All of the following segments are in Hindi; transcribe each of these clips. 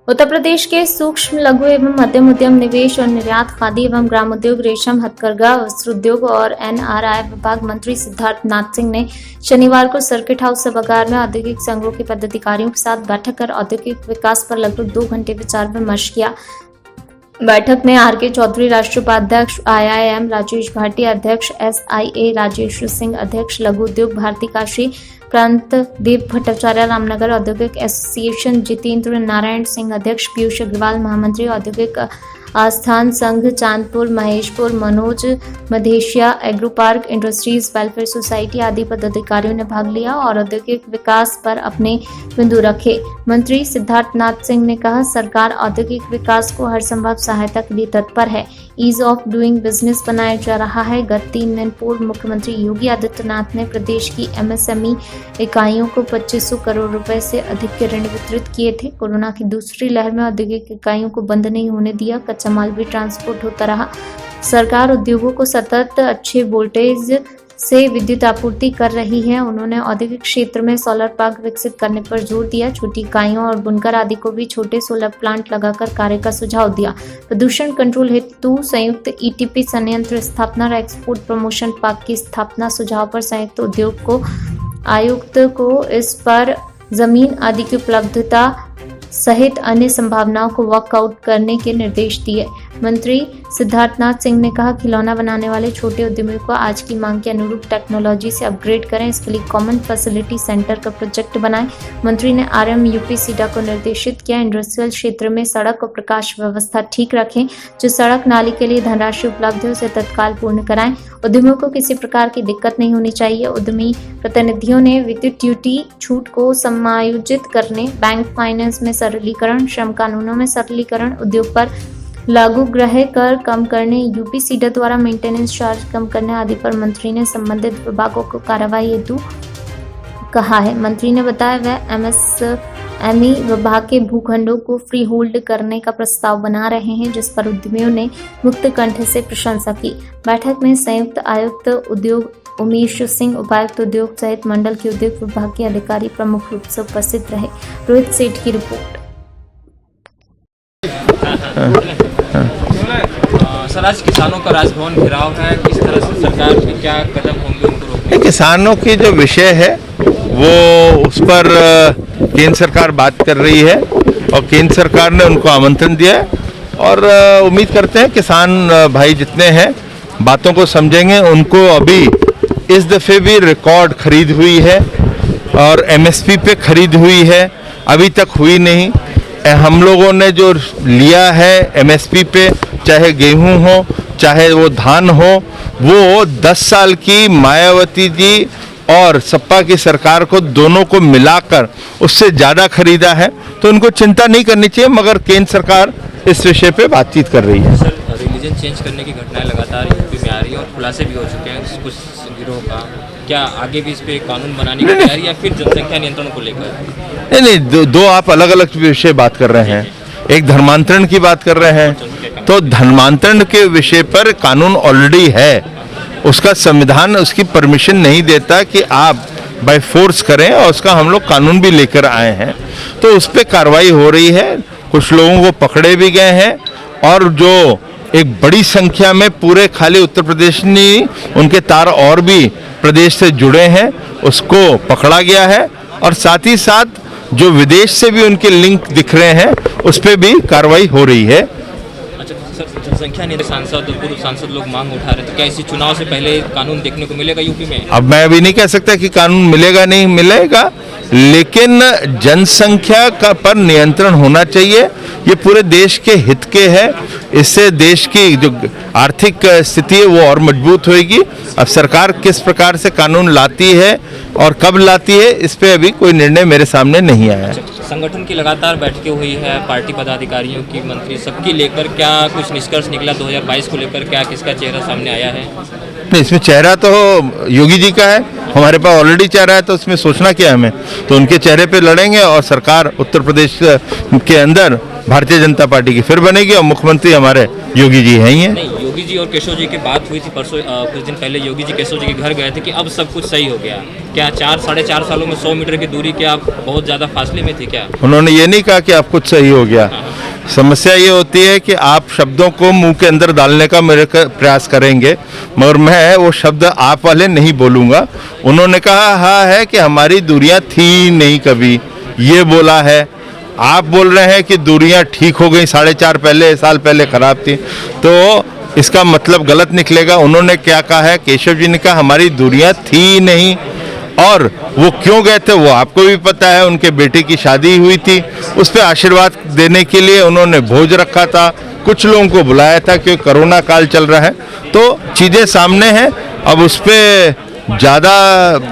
उत्तर प्रदेश के सूक्ष्म लघु एवं मध्यम उद्यम निवेश और निर्यात खादी एवं ग्राम उद्योग रेशम हथकरघा वस्त्र उद्योग और एनआरआई विभाग मंत्री सिद्धार्थ नाथ सिंह ने शनिवार को सर्किट हाउस सभागार में औद्योगिक संघों के पदाधिकारियों के साथ बैठक कर औद्योगिक विकास पर लगभग 2 घंटे विचार विमर्श किया। बैठक में आर.के. चौधरी राष्ट्रीय उपाध्यक्ष IIM, राजेश भाटी अध्यक्ष SIA, राजेश सिंह अध्यक्ष लघु उद्योग भारती काशी, प्रांतदीप भट्टाचार्य रामनगर औद्योगिक एसोसिएशन, जितेंद्र नारायण सिंह अध्यक्ष, पीयूष अग्रवाल महामंत्री औद्योगिक आस्थान संघ Chandpur Maheshpur, Manoj Madheshiya agro park industries welfare society आदि पदाधिकारियों ने भाग लिया और औद्योगिक विकास पर अपने बिंदु रखे। मंत्री सिद्धार्थ नाथ सिंह ने कहा, सरकार औद्योगिक विकास को हर संभव सहायता के लिए तत्पर है। ईज ऑफ डूइंग बिजनेस बनाया जा रहा है। गत 3 दिन पूर्व मुख्यमंत्री योगी आदित्यनाथ ने प्रदेश की MSME इकाइयों को 2500 करोड़ रुपए से अधिक के ऋण वितरित किए थे। कोरोना की दूसरी लहर में औद्योगिक इकाइयों को बंद नहीं होने दिया, कच्चा माल भी ट्रांसपोर्ट होता रहा। सरकार उद्योगों को सतत अच्छे वोल्टेज से विद्युत आपूर्ति कर रही है। उन्होंने औद्योगिक क्षेत्र में सोलर पार्क विकसित करने पर जोर दिया। छोटी इकाइयों और बुनकर आदि को भी छोटे सोलर प्लांट लगाकर कार्य का सुझाव दिया। प्रदूषण कंट्रोल हेतु संयुक्त ETP संयंत्र स्थापना और एक्सपोर्ट प्रमोशन पार्क की स्थापना सुझाव पर संयुक्त उद्योग को आयुक्त को इस पर जमीन आदि की उपलब्धता सहित अन्य संभावनाओं को वर्कआउट करने के निर्देश दिए। मंत्री सिद्धार्थ नाथ सिंह ने कहा, खिलौना बनाने वाले छोटे उद्यमियों को आज की मांग के अनुरूप टेक्नोलॉजी से अपग्रेड करें। इसके लिए कॉमन फैसिलिटी सेंटर का प्रोजेक्ट बनाएं। मंत्री ने RM UP सीडा को निर्देशित किया, इंडस्ट्रियल क्षेत्र में सड़क और प्रकाश व्यवस्था ठीक रखें। जो सड़क नाली के लिए धनराशि उपलब्ध है उसे तत्काल पूर्ण कराएं। उद्यमियों को किसी प्रकार की दिक्कत नहीं होनी चाहिए। उद्यमी प्रतिनिधियों ने विद्युत ड्यूटी छूट को समायोजित करने, बैंक फाइनेंस में सरलीकरण, श्रम कानूनों में सरलीकरण, उद्योग पर लागू गृह कर कम करने, UP सीडा द्वारा मेंटेनेंस चार्ज कम करने आदि पर मंत्री ने संबंधित विभागों को कार्रवाई हेतु कहा है। मंत्री ने बताया वह MSME विभाग के भूखंडों को फ्री होल्ड करने का प्रस्ताव बना रहे हैं, जिस पर उद्यमियों ने मुक्त कंठ से प्रशंसा की। बैठक में संयुक्त आयुक्त उद्योग उमेश सिंह, उपायुक्त उद्योग सहित मंडल के उद्योग विभाग के अधिकारी प्रमुख रूप से उपस्थित रहे। रोहित सेठ की रिपोर्ट। सर, आज किसानों का राजभवन घेराव है, किस तरह से सरकार के क्या कदम होंगे उनको रोकने? किसानों की जो विषय है वो उस पर केंद्र सरकार बात कर रही है और केंद्र सरकार ने उनको आमंत्रण दिया है और उम्मीद करते हैं किसान भाई जितने हैं बातों को समझेंगे। उनको अभी इस दफ़े भी रिकॉर्ड खरीद हुई है और MSP पे खरीद हुई है, अभी तक हुई नहीं। हम लोगों ने जो लिया है MSP पे, चाहे गेहूं हो चाहे वो धान हो, वो 10 साल की मायावती जी और सपा की सरकार को दोनों को मिलाकर उससे ज़्यादा खरीदा है। तो उनको चिंता नहीं करनी चाहिए, मगर केंद्र सरकार इस विषय पे बातचीत कर रही है। सर, रिलीजन चेंज करने की घटनाएं लगातार UP में आ रही है और खुलासे भी हो चुके हैं कुछ गिरोह का। क्या आगे भी इस पे कानून बनाने की तैयारी या फिर जनसंख्या नियंत्रण को लेकर? नहीं, दो आप अलग अलग विषय बात कर रहे हैं। एक धर्मांतरण की बात कर रहे हैं, तो धर्मांतरण के विषय पर कानून ऑलरेडी है। उसका संविधान उसकी परमिशन नहीं देता कि आप बाय फोर्स करें, और उसका हम लोग कानून भी लेकर आए हैं। तो उस पर कार्रवाई हो रही है, कुछ लोगों को पकड़े भी गए हैं और जो एक बड़ी संख्या में पूरे खाली उत्तर प्रदेश नहीं, उनके तार और भी प्रदेश से जुड़े हैं, उसको पकड़ा गया है। और साथ ही साथ जो विदेश से भी उनके लिंक दिख रहे हैं उस पर भी कार्रवाई हो रही है। अच्छा सर, जनसंख्या नहीं, सांसद पूर्व सांसद लोग मांग उठा रहे थे, क्या इसी चुनाव से पहले कानून देखने को मिलेगा UP में? अब मैं अभी नहीं कह सकता कि कानून मिलेगा नहीं मिलेगा, लेकिन जनसंख्या का पर नियंत्रण होना चाहिए। ये पूरे देश के हित के है। इससे देश की जो आर्थिक स्थिति है वो और मजबूत होगी। अब सरकार किस प्रकार से कानून लाती है और कब लाती है, इस पे अभी कोई निर्णय मेरे सामने नहीं आया है। संगठन की लगातार बैठकें हुई है, पार्टी पदाधिकारियों की, मंत्री सबकी लेकर क्या कुछ निष्कर्ष निकला 2022 को लेकर? क्या किसका चेहरा सामने आया है? नहीं, इसमें चेहरा तो योगी जी का है, हमारे पास ऑलरेडी चेहरा है, तो उसमें सोचना क्या हमें। तो उनके चेहरे पे लड़ेंगे और सरकार उत्तर प्रदेश के अंदर भारतीय जनता पार्टी की फिर बनेगी और मुख्यमंत्री हमारे योगी जी हैं ही हैं। योगी जी और केशव जी की बात हुई थी परसों, कुछ दिन पहले योगी जी केशव जी के घर गए थे कि अब सब कुछ सही हो गया। क्या 4-4.5 सालों में 100 मीटर की दूरी क्या बहुत ज़्यादा फासले में थी क्या? उन्होंने ये नहीं कहा कि अब कुछ सही हो गया। समस्या ये होती है कि आप शब्दों को मुंह के अंदर डालने का मेरे प्रयास करेंगे, मगर मैं वो शब्द आप वाले नहीं बोलूँगा। उन्होंने कहा हाँ है कि हमारी दूरियां थी नहीं कभी, ये बोला है। आप बोल रहे हैं कि दूरियां ठीक हो गई, 4.5 साल पहले खराब थी, तो इसका मतलब गलत निकलेगा। उन्होंने क्या कहा है, केशव जी ने कहा हमारी दूरियां थी नहीं, और वो क्यों गए थे वो आपको भी पता है। उनके बेटे की शादी हुई थी, उस पर आशीर्वाद देने के लिए उन्होंने भोज रखा था, कुछ लोगों को बुलाया था क्योंकि कोरोना काल चल रहा है, तो चीज़ें सामने हैं। अब उस पर ज़्यादा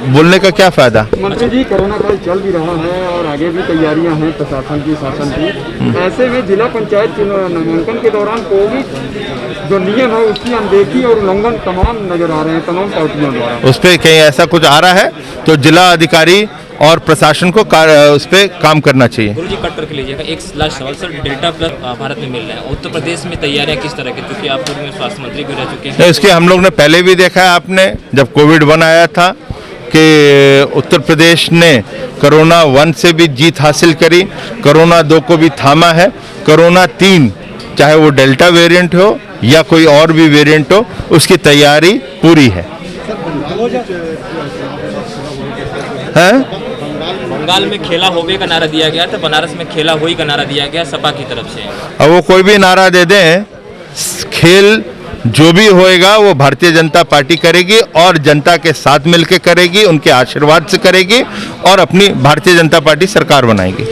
बोलने का क्या फ़ायदा। मंत्री जी, कोरोना काल चल भी रहा है और आगे भी तैयारियां हैं प्रशासन की, शासन की। ऐसे में जिला पंचायत नामांकन के दौरान कोविड जो नियम है उसकी अनदेखी और उल्लंघन तमाम नजर आ रहे हैं तमाम पार्टियों द्वारा। उस पर कहीं ऐसा कुछ आ रहा है तो जिला अधिकारी और प्रशासन को उस पर काम करना चाहिए। गुरु जी कट करके लीजिएगा। एक लास्ट सवाल सर, डेल्टा प्लस भारत में मिल रहा है, उत्तर प्रदेश में तैयारियां किस तरह की, क्योंकि आप पूर्व में स्वास्थ्य मंत्री भी रह चुके हैं? इसके हम लोग ने पहले भी देखा है, आपने जब कोविड 1 आया था कि उत्तर प्रदेश ने कोरोना 1 से भी जीत हासिल करी, कोरोना 2 को भी थामा है, कोरोना 3 चाहे वो डेल्टा वेरिएंट हो या कोई और भी वेरिएंट हो, उसकी तैयारी पूरी है। बंगाल में खेला होवे का नारा दिया गया था, बनारस में खेला होई का नारा दिया गया सपा की तरफ से। अब वो कोई भी नारा दे दें, खेल जो भी होएगा वो भारतीय जनता पार्टी करेगी और जनता के साथ मिलकर करेगी, उनके आशीर्वाद से करेगी और अपनी भारतीय जनता पार्टी सरकार बनाएगी।